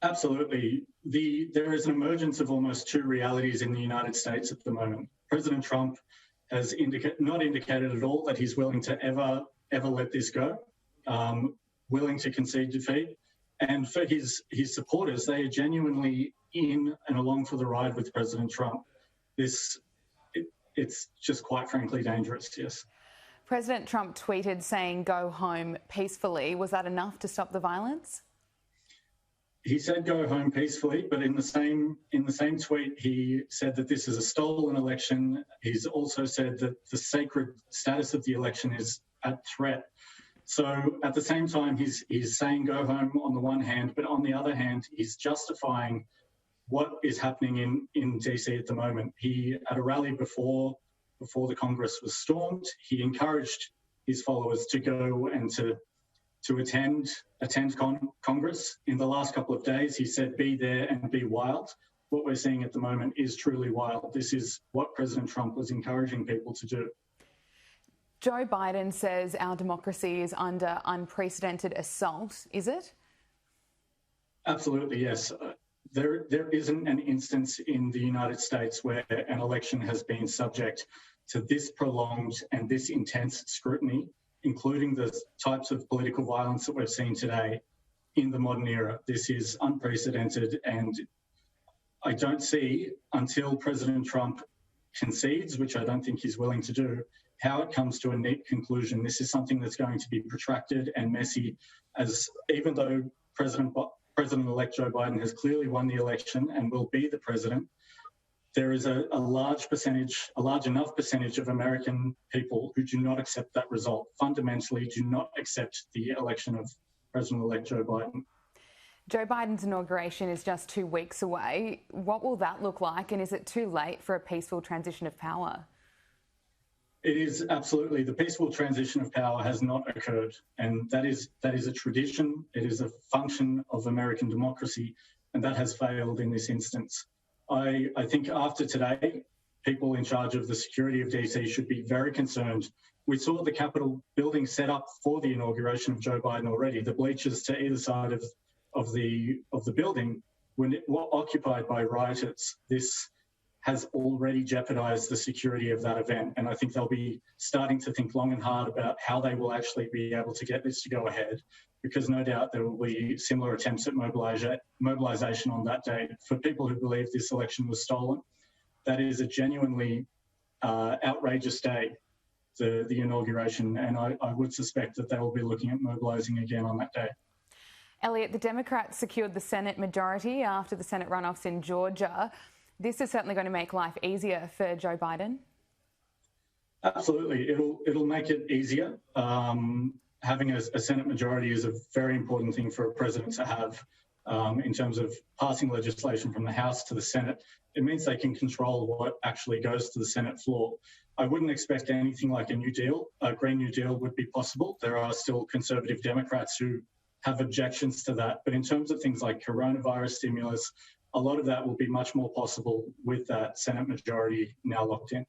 Absolutely. There is an emergence of almost two realities in the United States at the moment. President Trump has not indicated at all that he's willing to ever let this go, willing to concede defeat. And for his supporters, they are genuinely in and along for the ride with President Trump. It's just quite frankly dangerous, yes. President Trump tweeted saying, "Go home peacefully." Was that enough to stop the violence? He said go home peacefully, but in the same tweet, he said that this is a stolen election. He's also said that the sacred status of the election is at threat. So at the same time, he's saying go home on the one hand, but on the other hand, he's justifying what is happening in DC at the moment. He, at a rally before the Congress was stormed, he encouraged his followers to go and to attend Congress. In the last couple of days, he said, be there and be wild. What we're seeing at the moment is truly wild. This is what President Trump was encouraging people to do. Joe Biden says our democracy is under unprecedented assault. Is it? Absolutely, yes. There isn't an instance in the United States where an election has been subject to this prolonged and this intense scrutiny, including the types of political violence that we've seen today in the modern era. This is unprecedented, and I don't see, until President Trump concedes, which I don't think he's willing to do, how it comes to a neat conclusion. This is something that's going to be protracted and messy, as even though President-elect Joe Biden has clearly won the election and will be the president, there is a large enough percentage of American people who do not accept that result, fundamentally do not accept the election of President-elect Joe Biden. Joe Biden's inauguration is just 2 weeks away. What will that look like, and is it too late for a peaceful transition of power? It is absolutely. The peaceful transition of power has not occurred, and that is a tradition. It is a function of American democracy, and that has failed in this instance. I think after today, people in charge of the security of DC should be very concerned. We saw the Capitol building set up for the inauguration of Joe Biden already. The bleachers to either side of the building were occupied by rioters. This has already jeopardised the security of that event, and I think they'll be starting to think long and hard about how they will actually be able to get this to go ahead, because no doubt there will be similar attempts at mobilisation on that day. For people who believe this election was stolen, that is a genuinely outrageous day, the inauguration, and I would suspect that they will be looking at mobilising again on that day. Elliot, the Democrats secured the Senate majority after the Senate runoffs in Georgia. This is certainly going to make life easier for Joe Biden. Absolutely. It'll make it easier. Having a Senate majority is a very important thing for a president to have in terms of passing legislation from the House to the Senate. It means they can control what actually goes to the Senate floor. I wouldn't expect anything like a New Deal. A Green New Deal would be possible. There are still conservative Democrats who have objections to that. But in terms of things like coronavirus stimulus, a lot of that will be much more possible with that Senate majority now locked in.